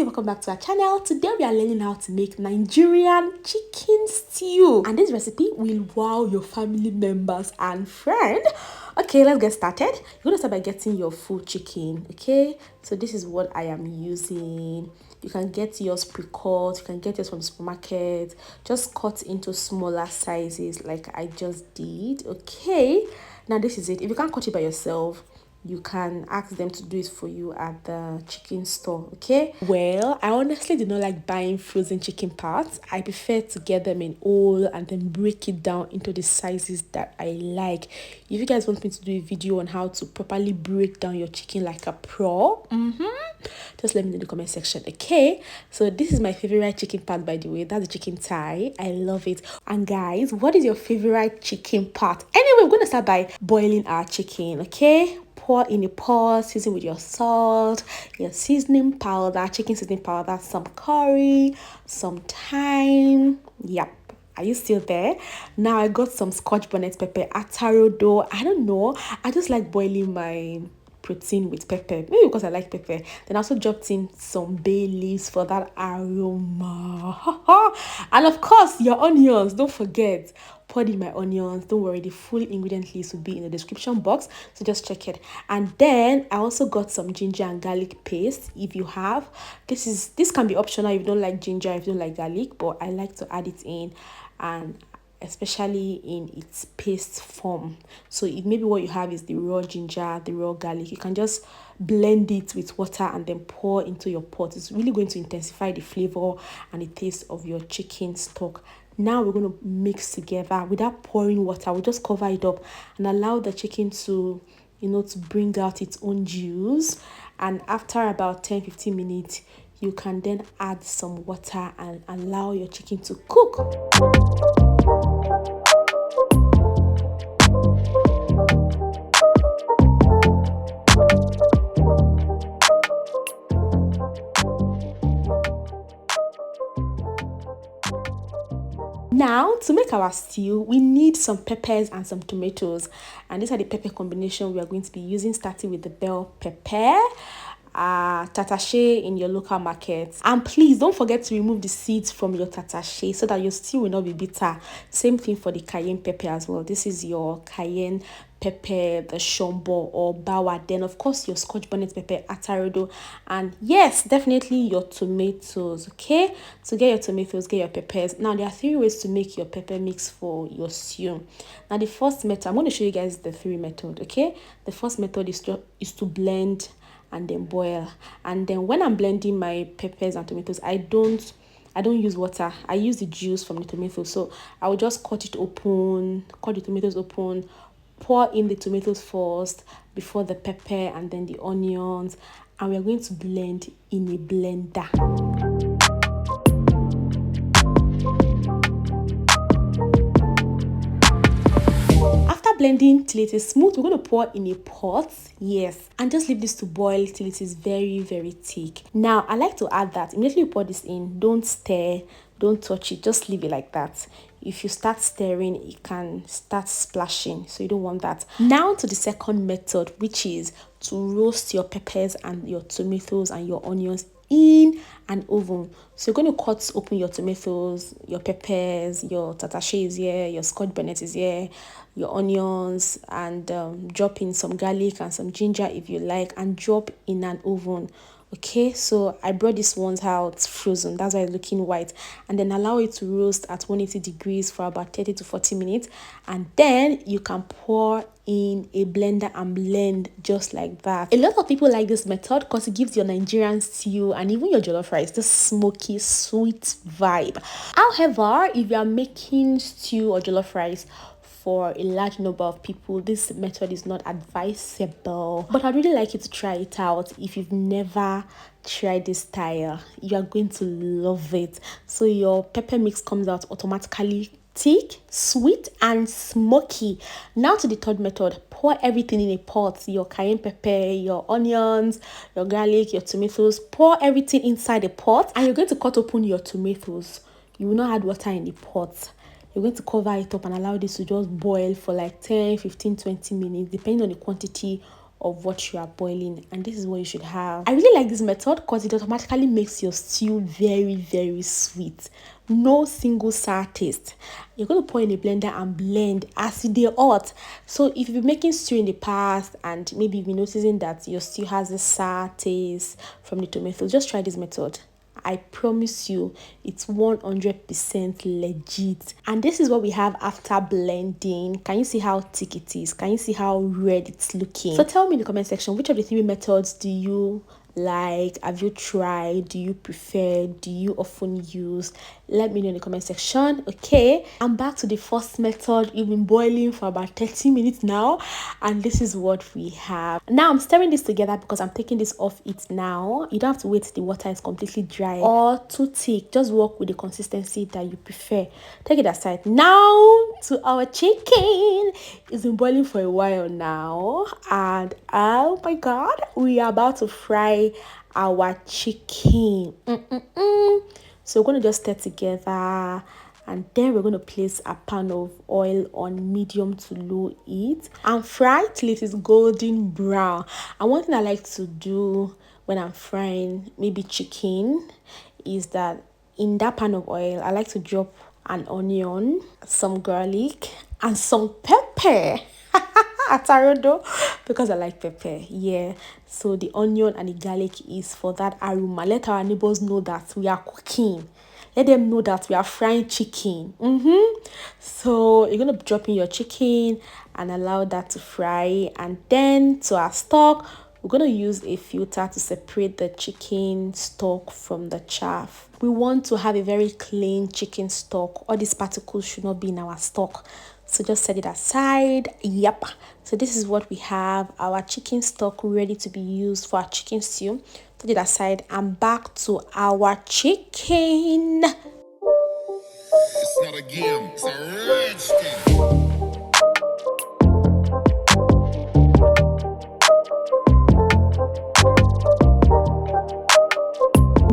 guys, welcome back to our channel. Today we are learning how to make Nigerian chicken stew, and this recipe will wow your family members and friends. Okay, let's get started. You're gonna start by getting your full chicken. Okay, so this is what I am using. You can get yours pre-cut, you can get yours from the supermarket, just cut into smaller sizes like I just did. Okay, now this is it. If you can't cut it by yourself, you can ask them to do it for you at the chicken store. Okay, well, I honestly do not like buying frozen chicken parts. I prefer to get them in whole and then break it down into the sizes that I like. If you guys want me to do a video on how to properly break down your chicken like a pro, just let me know in the comment section. Okay, so this is my favorite chicken part, by the way. That's the chicken thigh. I love it. And guys, what is your favorite chicken part? Anyway, we're gonna start by boiling our chicken. Okay, pour in a pot, season with your salt, your seasoning powder, chicken seasoning powder, some curry, some thyme. Yep. Are you still there? Now I got some Scotch bonnet pepper, Atarodo. I don't know. I just like boiling my protein with pepper, maybe because I like pepper. Then I also dropped in some bay leaves for that aroma. And of course your onions, don't forget. Poured in my onions. Don't worry, the full ingredient list will be in the description box, so just check it. And then I also got some ginger and garlic paste. If you have, this can be optional if you don't like ginger, if you don't like garlic, but I like to add it in, and especially in its paste form. So if maybe what you have is the raw ginger, the raw garlic, you can just blend it with water and then pour into your pot. It's really going to intensify the flavor and the taste of your chicken stock. Now we're going to mix together without pouring water. We'll just cover it up and allow the chicken to, to bring out its own juice. And after about 10-15 minutes, you can then add some water and allow your chicken to cook. Now, to make our stew, we need some peppers and some tomatoes. And these are the pepper combination we are going to be using, starting with the bell pepper, Tatashey in your local market. And please don't forget to remove the seeds from your Tatashey so that your stew will not be bitter. Same thing for the Cayenne pepper as well. This is your Cayenne pepper, the Shombo or Bawa. Then of course your Scotch bonnet pepper, Atarodo, and yes, definitely your tomatoes. Okay, so get your tomatoes, get your peppers. Now there are 3 ways to make your pepper mix for your stew. Now the first method, I'm going to show you guys the 3 methods. Okay, the first method is to blend and then boil. And then when I'm blending my peppers and tomatoes, I don't use water. I use the juice from the tomatoes. So I will just cut the tomatoes open, pour in the tomatoes first before the pepper and then the onions, and we are going to blend in a blender. Blending till it is smooth, we're going to pour in a pot, yes, and just leave this to boil till it is very, very thick. Now I like to add that immediately you pour this in, don't stir, don't touch it, just leave it like that. If you start stirring, it can start splashing, so you don't want that. Now to the second method, which is to roast your peppers and your tomatoes and your onions in an oven. So you're going to cut open your tomatoes, your peppers, your Tatashey is here, your Scotch bonnet is here, your onions, and drop in some garlic and some ginger if you like, and drop in an oven. Okay, so I brought these ones out frozen, that's why it's looking white, and then allow it to roast at 180 degrees for about 30 to 40 minutes, and then you can pour in a blender and blend just like that. A lot of people like this method because it gives your Nigerian stew and even your jollof rice this smoky, sweet vibe. However, if you are making stew or jollof rice for a large number of people, this method is not advisable, but I'd really like you to try it out. If you've never tried this style, you are going to love it. So your pepper mix comes out automatically thick, sweet, and smoky. Now to the third method, pour everything in a pot, your cayenne pepper, your onions, your garlic, your tomatoes, pour everything inside the pot, and you're going to cut open your tomatoes. You will not add water in the pot. You're going to cover it up and allow this to just boil for like 10, 15, 20 minutes, depending on the quantity of what you are boiling, and this is what you should have. I really like this method because it automatically makes your stew very, very sweet. No single sour taste. You're going to pour in a blender and blend as they hot. So if you've been making stew in the past and maybe you've been noticing that your stew has a sour taste from the tomatoes, just try this method. I promise you, it's 100% legit. And this is what we have after blending. Can you see how thick it is? Can you see how red it's looking? So tell me in the comment section, which of the 3 methods do you like? Have you tried? Do you prefer? Do you often use? Let me know in the comment section. Okay, I'm back to the first method. We've been boiling for about 30 minutes now, and this is what we have. Now I'm stirring this together because I'm taking this off it now. You don't have to wait till the water is completely dry or too thick. Just work with the consistency that you prefer. Take it aside. Now to our chicken. It's been boiling for a while now, and oh my god, we are about to fry our chicken. So we're going to just stir together, and then we're going to place a pan of oil on medium to low heat and fry till it is golden brown. And one thing I like to do when I'm frying maybe chicken is that in that pan of oil, I like to drop an onion, some garlic, and some pepper. Atarodo, because I like pepper. Yeah, so the onion and the garlic is for that aroma. Let our neighbors know that we are cooking. Let them know that we are frying chicken. So you're gonna drop in your chicken and allow that to fry, and then to our stock, we're going to use a filter to separate the chicken stock from the chaff. We want to have a very clean chicken stock. All these particles should not be in our stock. So just set it aside. Yep. So this is what we have. Our chicken stock ready to be used for our chicken stew. Set it aside and back to our chicken. It's not a game, it's a rich thing.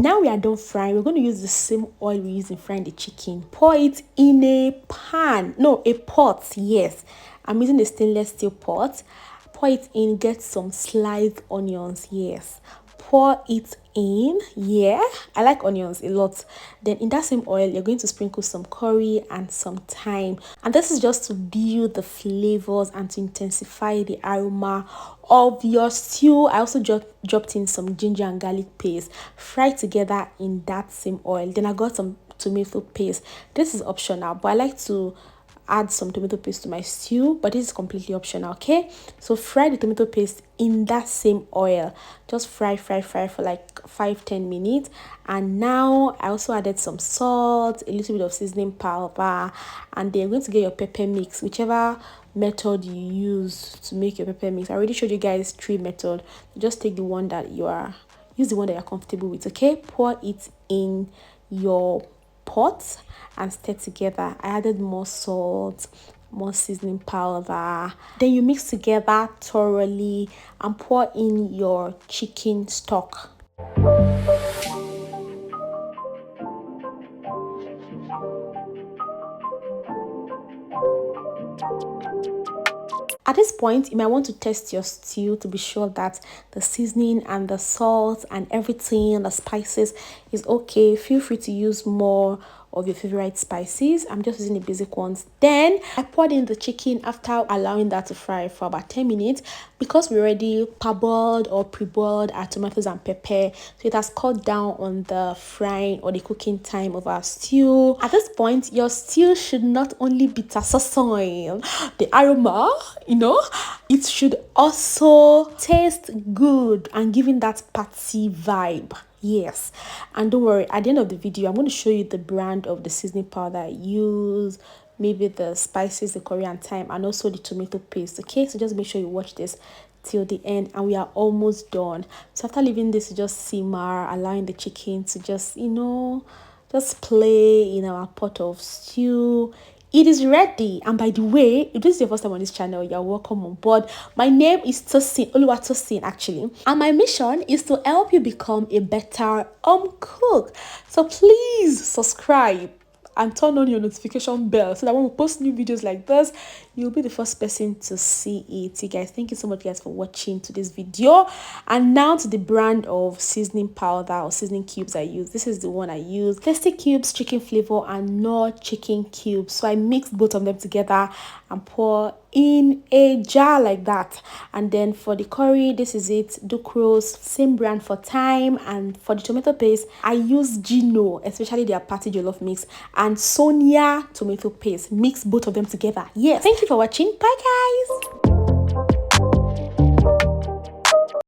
Now we are done frying. We're going to use the same oil we use in frying the chicken. Pour it in a pan. No, a pot. Yes, I'm using a stainless steel pot. Pour it in. Get some sliced onions. Yes, pour it in. Yeah, I like onions a lot. Then in that same oil, you're going to sprinkle some curry and some thyme, and this is just to build the flavors and to intensify the aroma of your stew. I also dropped in some ginger and garlic paste, fried together in that same oil. Then I got some tomato paste. This is optional, but I like to add some tomato paste to my stew, but this is completely optional. Okay, so fry the tomato paste in that same oil. Just fry for like 5-10 minutes. And now I also added some salt, a little bit of seasoning powder, and then you're going to get your pepper mix, whichever method you use to make your pepper mix. I already showed you guys 3 methods. Just take the one that use the one that you're comfortable with. Okay, pour it in your pot and stir together. I added more salt, more seasoning powder. Then you mix together thoroughly and pour in your chicken stock. At this point, you might want to test your stew to be sure that the seasoning and the salt and everything, the spices is okay. Feel free to use more of your favorite spices. I'm just using the basic ones. Then I poured in the chicken after allowing that to fry for about 10 minutes because we already parboiled or pre-boiled our tomatoes and pepper, so it has cut down on the frying or the cooking time of our stew. At this point, your stew should not only be tassosoil, the aroma, it should also taste good and giving that party vibe. Yes, and don't worry, at the end of the video I'm going to show you the brand of the seasoning powder I use, maybe the spices, the curry and thyme, and also the tomato paste. Okay, so just make sure you watch this till the end, and we are almost done. So after leaving this to just simmer, allowing the chicken to just just play in our pot of stew, it is ready. And by the way, if this is your first time on this channel, you're welcome on board. My name is Tosin actually, and my mission is to help you become a better cook. So please subscribe and turn on your notification bell so that when we post new videos like this, you'll be the first person to see it. You guys, thank you so much guys for watching to this video. And now to the brand of seasoning powder or seasoning cubes I use. This is the one I use: Tasty Cubes chicken flavor and Knorr chicken cubes. So I mixed both of them together and pour in a jar like that. And then for the curry, this is it, Ducros, same brand for thyme. And for the tomato paste, I use Gino, especially their party jollof mix, and Sonia tomato paste. Mix both of them together. Yes, thank you for watching. Bye guys.